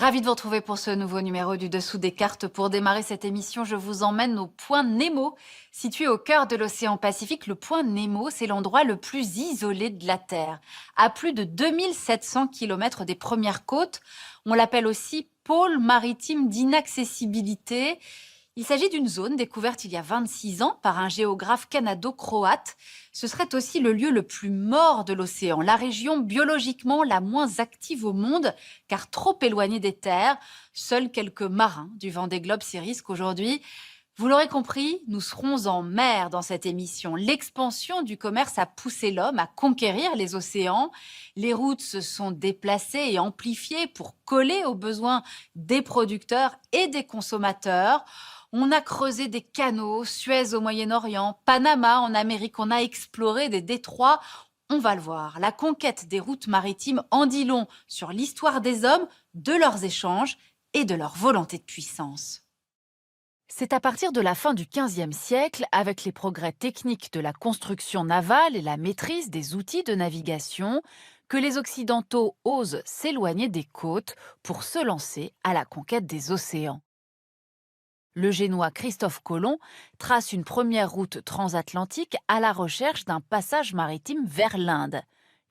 Ravi de vous retrouver pour ce nouveau numéro du Dessous des cartes. Pour démarrer cette émission, je vous emmène au point Nemo. Situé au cœur de l'océan Pacifique, le point Nemo, c'est l'endroit le plus isolé de la Terre. À plus de 2700 km des premières côtes, on l'appelle aussi pôle maritime d'inaccessibilité. Il s'agit d'une zone découverte il y a 26 ans par un géographe canado-croate. Ce serait aussi le lieu le plus mort de l'océan, la région biologiquement la moins active au monde, car trop éloignée des terres. Seuls quelques marins du Vendée Globe s'y risquent aujourd'hui. Vous l'aurez compris, nous serons en mer dans cette émission. L'expansion du commerce a poussé l'homme à conquérir les océans. Les routes se sont déplacées et amplifiées pour coller aux besoins des producteurs et des consommateurs. On a creusé des canaux, Suez au Moyen-Orient, Panama en Amérique, on a exploré des détroits. On va le voir, la conquête des routes maritimes en dit long sur l'histoire des hommes, de leurs échanges et de leur volonté de puissance. C'est à partir de la fin du XVe siècle, avec les progrès techniques de la construction navale et la maîtrise des outils de navigation, que les Occidentaux osent s'éloigner des côtes pour se lancer à la conquête des océans. Le Génois Christophe Colomb trace une première route transatlantique à la recherche d'un passage maritime vers l'Inde.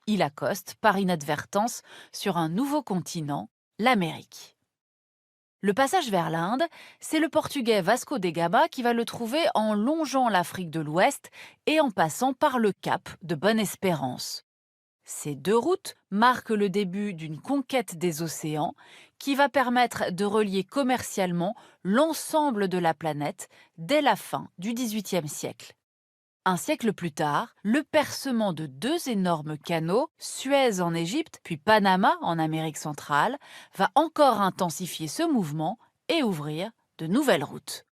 Il accoste, par inadvertance, sur un nouveau continent, l'Amérique. Le passage vers l'Inde, c'est le Portugais Vasco de Gama qui va le trouver en longeant l'Afrique de l'Ouest et en passant par le cap de Bonne-Espérance. Ces deux routes marquent le début d'une conquête des océans qui va permettre de relier commercialement l'ensemble de la planète dès la fin du XVIIIe siècle. Un siècle plus tard, le percement de deux énormes canaux, Suez en Égypte puis Panama en Amérique centrale, va encore intensifier ce mouvement et ouvrir de nouvelles routes.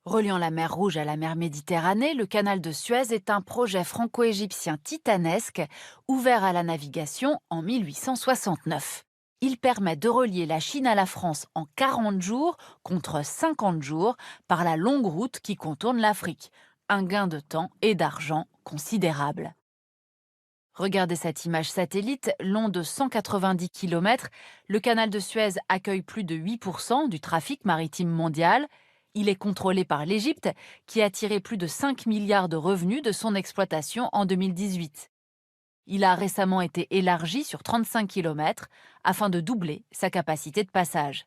Reliant la mer Rouge à la mer Méditerranée, le canal de Suez est un projet franco-égyptien titanesque ouvert à la navigation en 1869. Il permet de relier la Chine à la France en 40 jours contre 50 jours par la longue route qui contourne l'Afrique. Un gain de temps et d'argent considérable. Regardez cette image satellite, long de 190 km, le canal de Suez accueille plus de 8% du trafic maritime mondial. Il est contrôlé par l'Égypte, qui a tiré plus de 5 milliards de revenus de son exploitation en 2018. Il a récemment été élargi sur 35 km afin de doubler sa capacité de passage.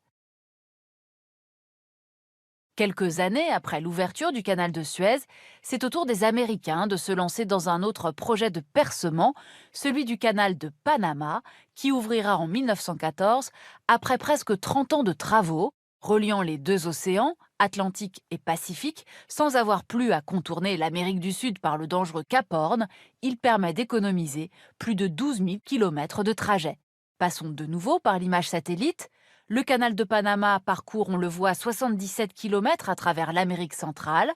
Quelques années après l'ouverture du canal de Suez, c'est au tour des Américains de se lancer dans un autre projet de percement, celui du canal de Panama, qui ouvrira en 1914 après presque 30 ans de travaux, reliant les deux océans, Atlantique et Pacifique, sans avoir plus à contourner l'Amérique du Sud par le dangereux Cap Horn. Il permet d'économiser plus de 12 000 km de trajet. Passons de nouveau par l'image satellite. Le canal de Panama parcourt, on le voit, 77 km à travers l'Amérique centrale.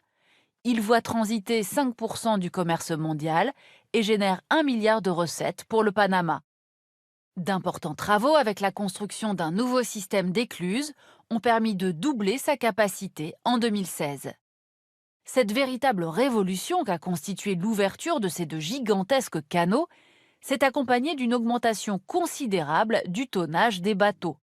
Il voit transiter 5% du commerce mondial et génère 1 milliard de recettes pour le Panama. D'importants travaux avec la construction d'un nouveau système d'écluses ont permis de doubler sa capacité en 2016. Cette véritable révolution qu'a constituée l'ouverture de ces deux gigantesques canaux s'est accompagnée d'une augmentation considérable du tonnage des bateaux.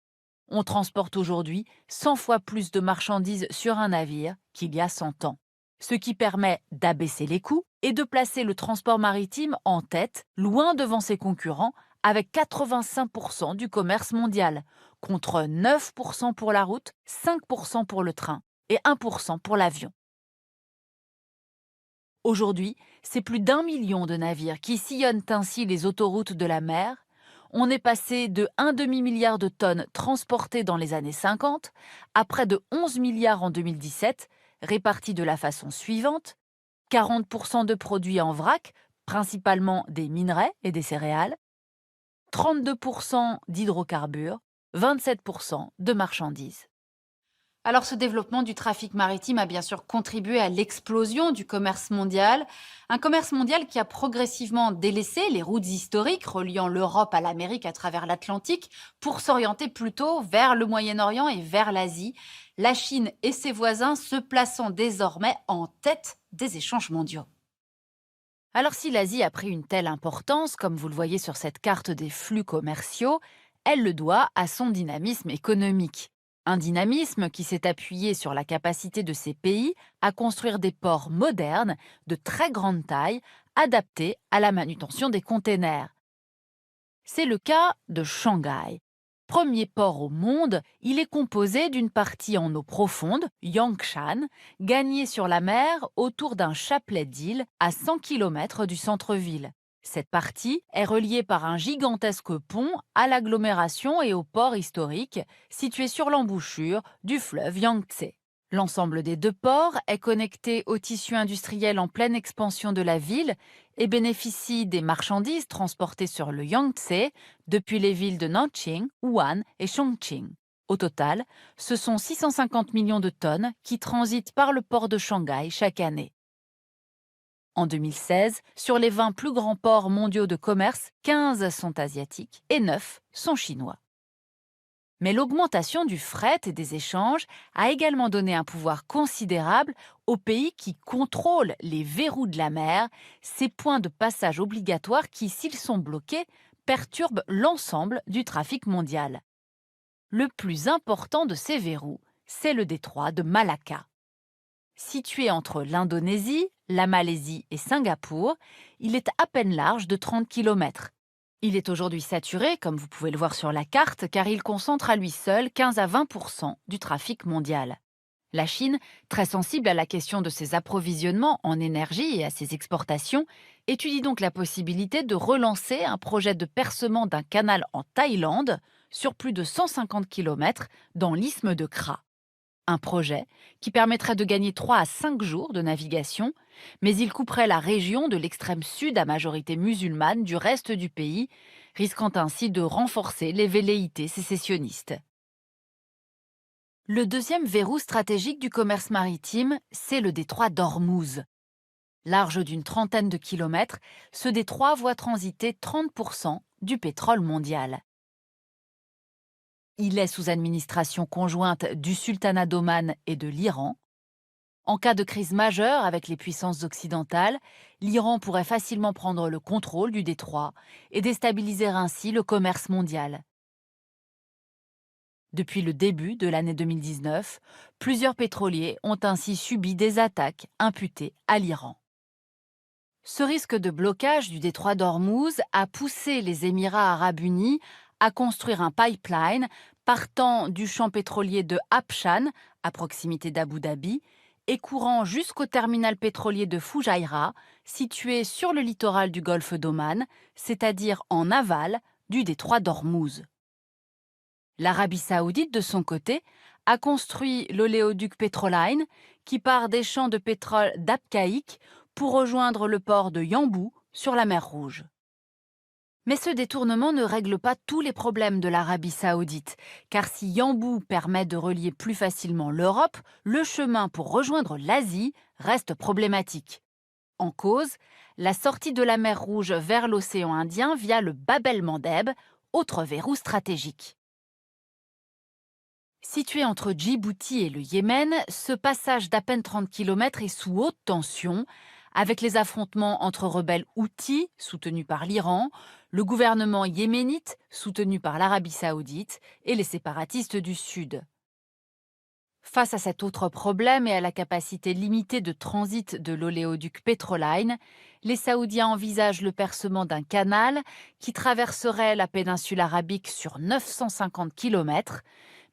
On transporte aujourd'hui 100 fois plus de marchandises sur un navire qu'il y a 100 ans, ce qui permet d'abaisser les coûts et de placer le transport maritime en tête, loin devant ses concurrents, avec 85% du commerce mondial, contre 9% pour la route, 5% pour le train et 1% pour l'avion. Aujourd'hui, c'est plus d'1 million de navires qui sillonnent ainsi les autoroutes de la mer. On est passé de 1 demi-milliard de tonnes transportées dans les années 50 à près de 11 milliards en 2017, répartis de la façon suivante: 40% de produits en vrac, principalement des minerais et des céréales, 32% d'hydrocarbures, 27% de marchandises. Alors ce développement du trafic maritime a bien sûr contribué à l'explosion du commerce mondial, un commerce mondial qui a progressivement délaissé les routes historiques reliant l'Europe à l'Amérique à travers l'Atlantique pour s'orienter plutôt vers le Moyen-Orient et vers l'Asie, la Chine et ses voisins se plaçant désormais en tête des échanges mondiaux. Alors si l'Asie a pris une telle importance, comme vous le voyez sur cette carte des flux commerciaux, Elle le doit à son dynamisme économique. Un dynamisme qui s'est appuyé sur la capacité de ces pays à construire des ports modernes de très grande taille, adaptés à la manutention des containers. C'est le cas de Shanghai. Premier port au monde, il est composé d'une partie en eau profonde, Yangshan, gagnée sur la mer autour d'un chapelet d'îles à 100 km du centre-ville. Cette partie est reliée par un gigantesque pont à l'agglomération et au port historique situé sur l'embouchure du fleuve Yangtze. L'ensemble des deux ports est connecté au tissu industriel en pleine expansion de la ville et bénéficie des marchandises transportées sur le Yangtze depuis les villes de Nanjing, Wuhan et Chongqing. Au total, ce sont 650 millions de tonnes qui transitent par le port de Shanghai chaque année. En 2016, sur les 20 plus grands ports mondiaux de commerce, 15 sont asiatiques et 9 sont chinois. Mais l'augmentation du fret et des échanges a également donné un pouvoir considérable aux pays qui contrôlent les verrous de la mer, ces points de passage obligatoires qui, s'ils sont bloqués, perturbent l'ensemble du trafic mondial. Le plus important de ces verrous, c'est le détroit de Malacca. Situé entre l'Indonésie, la Malaisie et Singapour, il est à peine large de 30 km. Il est aujourd'hui saturé, comme vous pouvez le voir sur la carte, car il concentre à lui seul 15 à 20% du trafic mondial. La Chine, très sensible à la question de ses approvisionnements en énergie et à ses exportations, étudie donc la possibilité de relancer un projet de percement d'un canal en Thaïlande sur plus de 150 km dans l'isthme de Kra. Un projet qui permettrait de gagner 3 à 5 jours de navigation, mais il couperait la région de l'extrême sud à majorité musulmane du reste du pays, risquant ainsi de renforcer les velléités sécessionnistes. Le deuxième verrou stratégique du commerce maritime, c'est le détroit d'Ormuz. Large d'une trentaine de kilomètres, ce détroit voit transiter 30% du pétrole mondial. Il est sous administration conjointe du sultanat d'Oman et de l'Iran. En cas de crise majeure avec les puissances occidentales, l'Iran pourrait facilement prendre le contrôle du détroit et déstabiliser ainsi le commerce mondial. Depuis le début de l'année 2019, plusieurs pétroliers ont ainsi subi des attaques imputées à l'Iran. Ce risque de blocage du détroit d'Ormuz a poussé les Émirats arabes unis à construire un pipeline partant du champ pétrolier de Habshan, à proximité d'Abu Dhabi, et courant jusqu'au terminal pétrolier de Fujairah, situé sur le littoral du golfe d'Oman, c'est-à-dire en aval du détroit d'Ormuz. L'Arabie saoudite, de son côté, a construit l'oléoduc Petroline, qui part des champs de pétrole d'Abqaiq pour rejoindre le port de Yanbu sur la mer Rouge. Mais ce détournement ne règle pas tous les problèmes de l'Arabie saoudite, car si Yanbu permet de relier plus facilement l'Europe, le chemin pour rejoindre l'Asie reste problématique. En cause, la sortie de la mer Rouge vers l'océan Indien via le Bab el-Mandeb, autre verrou stratégique. Situé entre Djibouti et le Yémen, ce passage d'à peine 30 km est sous haute tension, avec les affrontements entre rebelles houthis, soutenus par l'Iran, le gouvernement yéménite, soutenu par l'Arabie saoudite, et les séparatistes du Sud. Face à cet autre problème et à la capacité limitée de transit de l'oléoduc Petroline, les Saoudiens envisagent le percement d'un canal qui traverserait la péninsule arabique sur 950 km,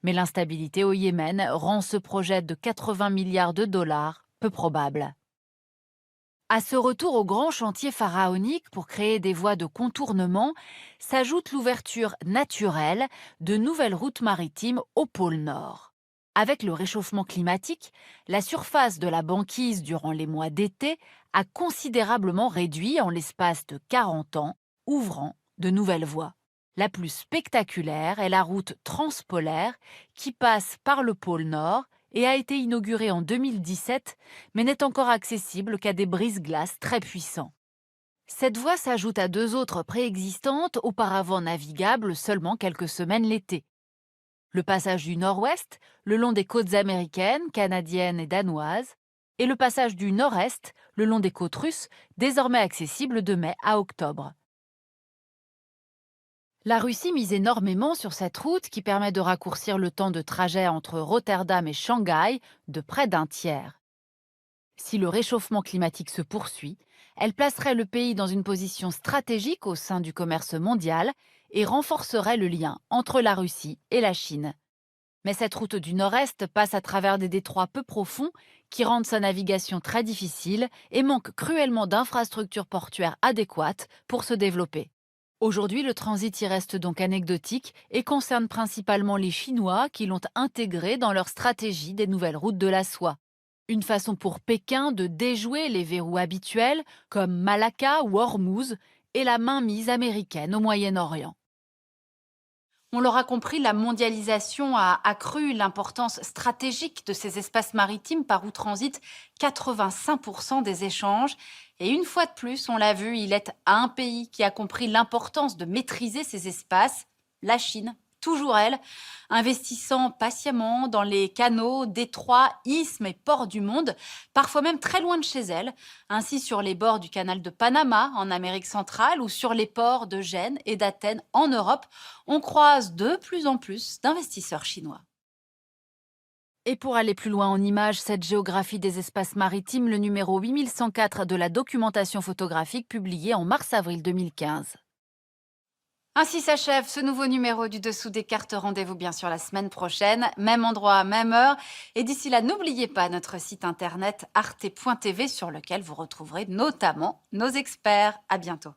mais l'instabilité au Yémen rend ce projet de 80 milliards de dollars peu probable. À ce retour au grand chantier pharaonique pour créer des voies de contournement s'ajoute l'ouverture naturelle de nouvelles routes maritimes au pôle Nord. Avec le réchauffement climatique, la surface de la banquise durant les mois d'été a considérablement réduit en l'espace de 40 ans, ouvrant de nouvelles voies. La plus spectaculaire est la route transpolaire qui passe par le pôle Nord et a été inaugurée en 2017, mais n'est encore accessible qu'à des brise-glaces très puissants. Cette voie s'ajoute à 2 autres préexistantes, auparavant navigables seulement quelques semaines l'été. Le passage du Nord-Ouest, le long des côtes américaines, canadiennes et danoises, et le passage du Nord-Est, le long des côtes russes, désormais accessible de mai à octobre. La Russie mise énormément sur cette route qui permet de raccourcir le temps de trajet entre Rotterdam et Shanghai de près d'un tiers. Si le réchauffement climatique se poursuit, elle placerait le pays dans une position stratégique au sein du commerce mondial et renforcerait le lien entre la Russie et la Chine. Mais cette route du Nord-Est passe à travers des détroits peu profonds qui rendent sa navigation très difficile et manque cruellement d'infrastructures portuaires adéquates pour se développer. Aujourd'hui, le transit y reste donc anecdotique et concerne principalement les Chinois qui l'ont intégré dans leur stratégie des nouvelles routes de la soie. Une façon pour Pékin de déjouer les verrous habituels comme Malacca ou Hormuz et la mainmise américaine au Moyen-Orient. On l'aura compris, la mondialisation a accru l'importance stratégique de ces espaces maritimes par où transitent 85% des échanges. Et une fois de plus, on l'a vu, il est un pays qui a compris l'importance de maîtriser ces espaces, la Chine. Toujours elle, investissant patiemment dans les canaux, détroits, isthmes et ports du monde, parfois même très loin de chez elle, ainsi sur les bords du canal de Panama en Amérique centrale ou sur les ports de Gênes et d'Athènes en Europe, on croise de plus en plus d'investisseurs chinois. Et pour aller plus loin en images, cette géographie des espaces maritimes, le numéro 8104 de la documentation photographique publié en mars-avril 2015. Ainsi s'achève ce nouveau numéro du Dessous des cartes. Rendez-vous bien sûr la semaine prochaine, même endroit, même heure. Et d'ici là, n'oubliez pas notre site internet arte.tv sur lequel vous retrouverez notamment nos experts. À bientôt.